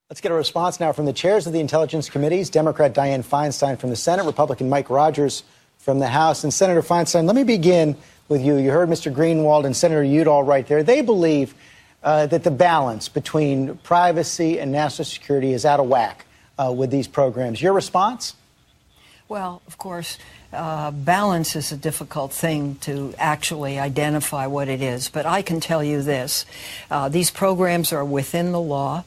Let's get a response now from the chairs of the Intelligence Committees, Democrat Dianne Feinstein from the Senate, Republican Mike Rogers from the House. And Senator Feinstein, let me begin with you. You heard Mr. Greenwald and Senator Udall right there. They believe that the balance between privacy and national security is out of whack with these programs. Your response? Well, of course, balance is a difficult thing to actually identify what it is. But I can tell you this. These programs are within the law.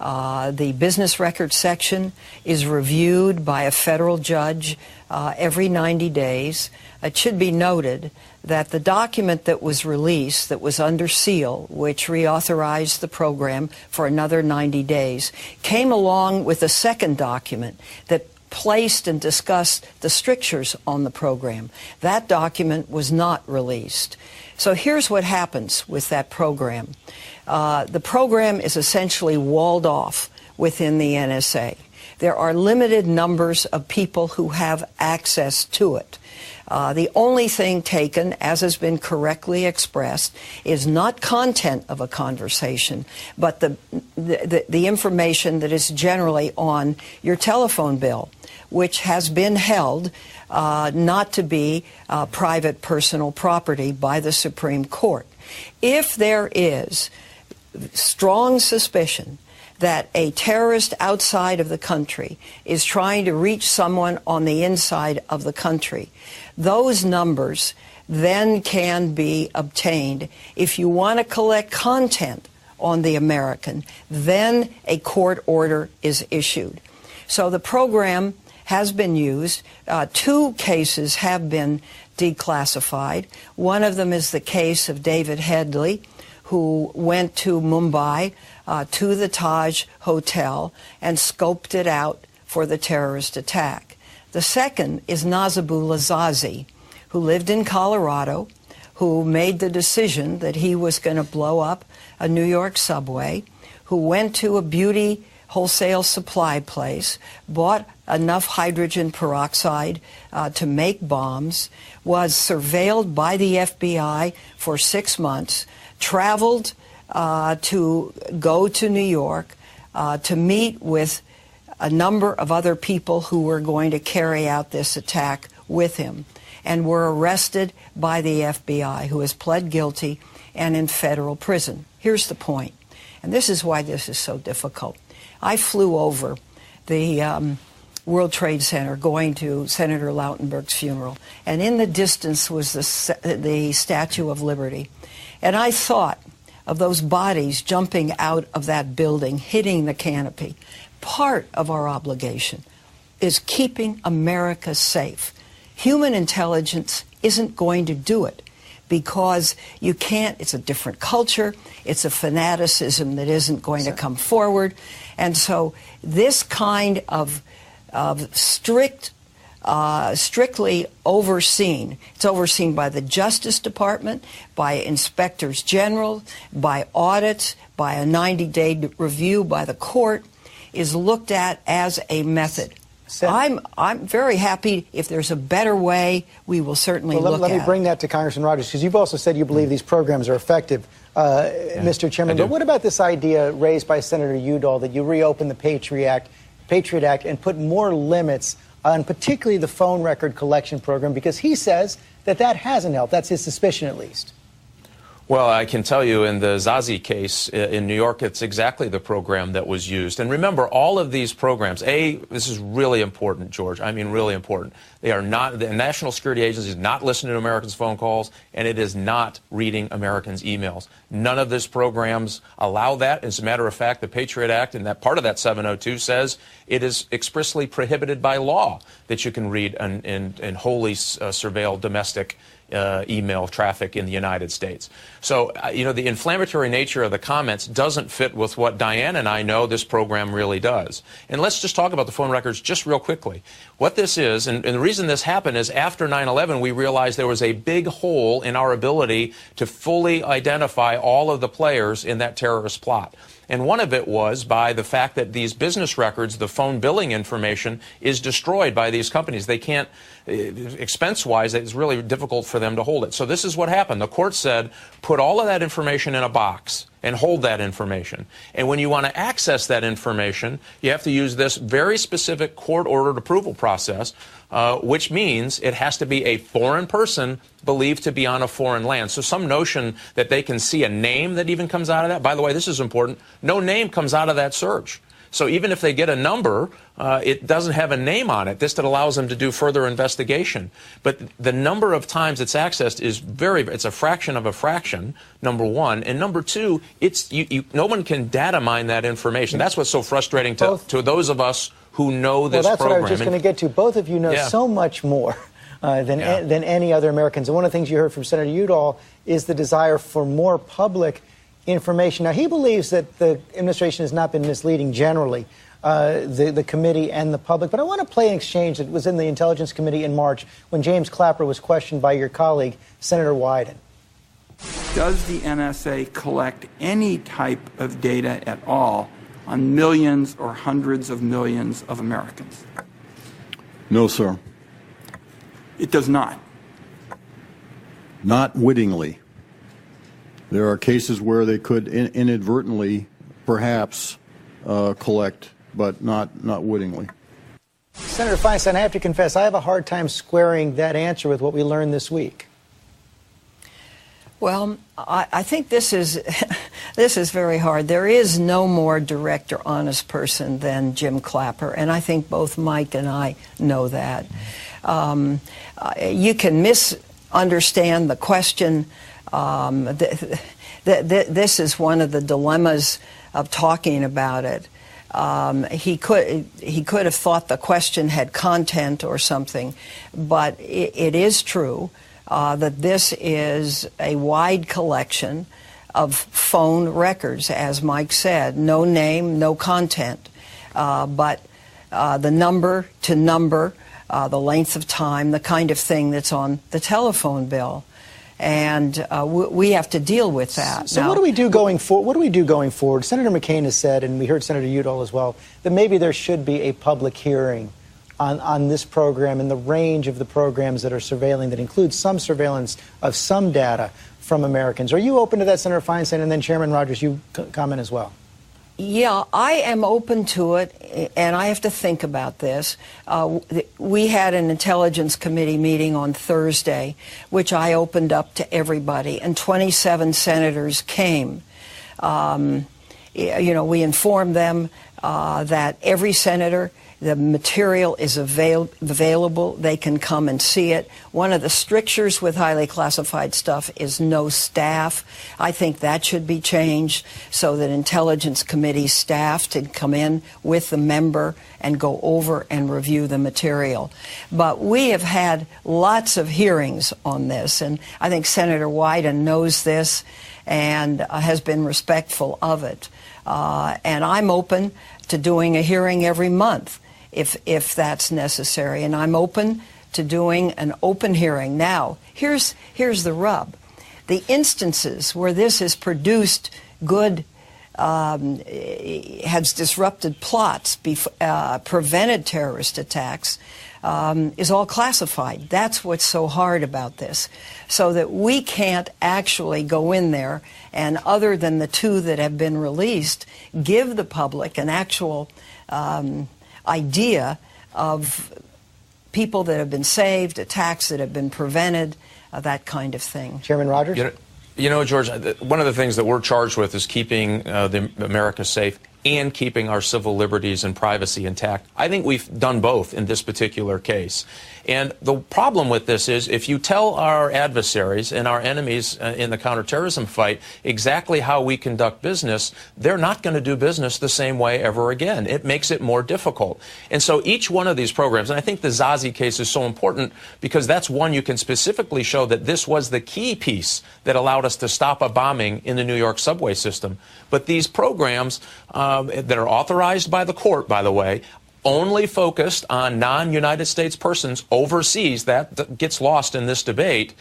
The business record section is reviewed by a federal judge every 90 days. It should be noted that the document that was released, that was under seal, which reauthorized the program for another 90 days, came along with a second document that placed and discussed the strictures on the program. That document was not released. So here's what happens with that program. The program is essentially walled off within the NSA. There are limited numbers of people who have access to it. The only thing taken, as has been correctly expressed, is not content of a conversation, but the information that is generally on your telephone bill, which has been held not to be private personal property by the Supreme Court. If there is strong suspicion that a terrorist outside of the country is trying to reach someone on the inside of the country, those numbers then can be obtained. If you want to collect content on the American, then a court order is issued. So the program has been used. 2 cases have been declassified. One of them is the case of David Headley, who went to Mumbai, to the Taj Hotel, and scoped it out for the terrorist attack. The second is Nazibullah Zazi, who lived in Colorado, who made the decision that he was going to blow up a New York subway, who went to a beauty wholesale supply place, bought enough hydrogen peroxide to make bombs, was surveilled by the FBI for 6 months, traveled to go to New York to meet with a number of other people who were going to carry out this attack with him, and were arrested by the FBI, who has pled guilty and in federal prison. Here's the point, and this is why this is so difficult. I flew over the World Trade Center going to Senator Lautenberg's funeral, and in the distance was the Statue of Liberty. And I thought of those bodies jumping out of that building, hitting the canopy. Part of our obligation is keeping America safe. Human intelligence isn't going to do it because you can't, it's a different culture, it's a fanaticism that isn't going to come forward. And so this kind of strictly overseen. It's overseen by the Justice Department, by inspectors general, by audits, by a 90-day review by the court, is looked at as a method. I'm very happy. If there's a better way, we will certainly look at it. Let me bring that to Congressman Rogers, because you've also said you believe these programs are effective, Mr. Chairman. But what about this idea raised by Senator Udall that you reopen the Patriot Act and put more limits on particularly the phone record collection program, because he says that hasn't helped. That's his suspicion, at least. Well, I can tell you in the Zazi case in New York, it's exactly the program that was used. And remember, all of these programs, this is really important, George. I mean, really important. They are not, the National Security Agency is not listening to Americans' phone calls, and it is not reading Americans' emails. None of these programs allow that. As a matter of fact, the Patriot Act, and that part of that 702 says it is expressly prohibited by law that you can read and wholly surveil domestic email traffic in the United States. So, the inflammatory nature of the comments doesn't fit with what Dianne and I know this program really does. And let's just talk about the phone records just real quickly. What this is, and the reason this happened is after 9/11, we realized there was a big hole in our ability to fully identify all of the players in that terrorist plot. And one of it was by the fact that these business records, the phone billing information, is destroyed by these companies. They can't, expense-wise, it's really difficult for them to hold it. So this is what happened. The court said, put all of that information in a box and hold that information. And when you want to access that information, you have to use this very specific court-ordered approval process, which means it has to be a foreign person believed to be on a foreign land. So some notion that they can see a name that even comes out of that, by the way, this is important, no name comes out of that search. So even if they get a number, it doesn't have a name on it. This that allows them to do further investigation. But the number of times it's accessed is it's a fraction of a fraction, number one. And number two, no one can data mine that information. That's what's so frustrating to those of us who know this program. Well, that's what I was just going to get to. Both of you know so much more than any other Americans. And one of the things you heard from Senator Udall is the desire for more public information. Now, he believes that the administration has not been misleading generally, the committee and the public. But I want to play an exchange that was in the Intelligence Committee in March when James Clapper was questioned by your colleague, Senator Wyden. Does the NSA collect any type of data at all on millions or hundreds of millions of Americans? No, sir. It does not. Not wittingly. There are cases where they could inadvertently, perhaps, collect, but not wittingly. Senator Feinstein, I have to confess, I have a hard time squaring that answer with what we learned this week. Well, I think this is very hard. There is no more direct or honest person than Jim Clapper, and I think both Mike and I know that. You can misunderstand the question. This is one of the dilemmas of talking about it. He could have thought the question had content or something, but it is true that this is a wide collection of phone records, as Mike said. No name, no content, but the number to number, the length of time, the kind of thing that's on the telephone bill. And we have to deal with that. So now, what do we do going forward? What do we do going forward? Senator McCain has said, and we heard Senator Udall as well, that maybe there should be a public hearing on this program and the range of the programs that are surveilling, that includes some surveillance of some data from Americans. Are you open to that, Senator Feinstein? And then Chairman Rogers, you comment as well. Yeah, I am open to it, and I have to think about this. We had an Intelligence Committee meeting on Thursday, which I opened up to everybody, and 27 senators came. We informed them that every senator, the material is available. They can come and see it. One of the strictures with highly classified stuff is no staff. I think that should be changed so that Intelligence Committee staff can come in with the member and go over and review the material. But we have had lots of hearings on this, and I think Senator Wyden knows this and has been respectful of it. And I'm open to doing a hearing every month if that's necessary. And I'm open to doing an open hearing. Now, here's the rub. The instances where this has produced good, has disrupted plots, prevented terrorist attacks, is all classified. That's what's so hard about this. So that we can't actually go in there and, other than the two that have been released, give the public an actual idea of people that have been saved, attacks that have been prevented, that kind of thing. Chairman Rogers? You know, George, one of the things that we're charged with is keeping America safe and keeping our civil liberties and privacy intact. I think we've done both in this particular case. And the problem with this is if you tell our adversaries and our enemies in the counterterrorism fight exactly how we conduct business, they're not going to do business the same way ever again. It makes it more difficult. And so each one of these programs, and I think the Zazi case is so important because that's one you can specifically show that this was the key piece that allowed us to stop a bombing in the New York subway system. But these programs that are authorized by the court, by the way, only focused on non-United States persons overseas, that gets lost in this debate,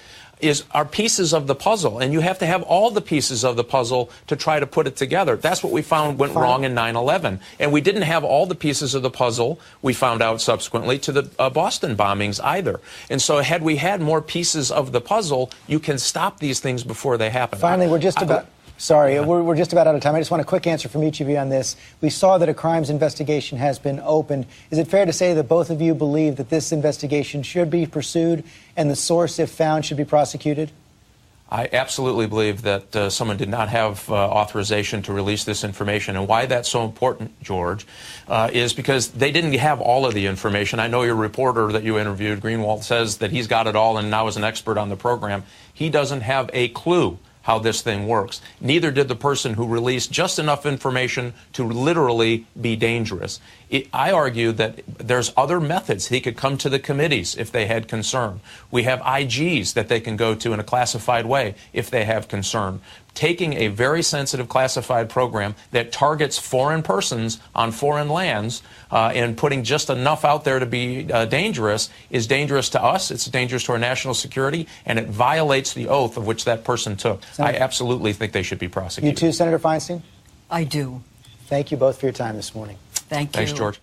are pieces of the puzzle. And you have to have all the pieces of the puzzle to try to put it together. That's what we found went wrong in 9/11. And we didn't have all the pieces of the puzzle, we found out subsequently, to the Boston bombings either. And so had we had more pieces of the puzzle, you can stop these things before they happen. Finally, we're just about... Sorry, we're just about out of time. I just want a quick answer from each of you on this. We saw that a crimes investigation has been opened. Is it fair to say that both of you believe that this investigation should be pursued and the source, if found, should be prosecuted? I absolutely believe that someone did not have authorization to release this information. And why that's so important, George, is because they didn't have all of the information. I know your reporter that you interviewed, Greenwald, says that he's got it all and now is an expert on the program. He doesn't have a clue how this thing works. Neither did the person who released just enough information to literally be dangerous. I argue that there's other methods. He could come to the committees if they had concern. We have IGs that they can go to in a classified way if they have concern. Taking a very sensitive classified program that targets foreign persons on foreign lands and putting just enough out there to be dangerous is dangerous to us, it's dangerous to our national security, and it violates the oath of which that person took. Senator, I absolutely think they should be prosecuted. You too, Senator Feinstein? I do. Thank you both for your time this morning. Thank you. Thanks, George.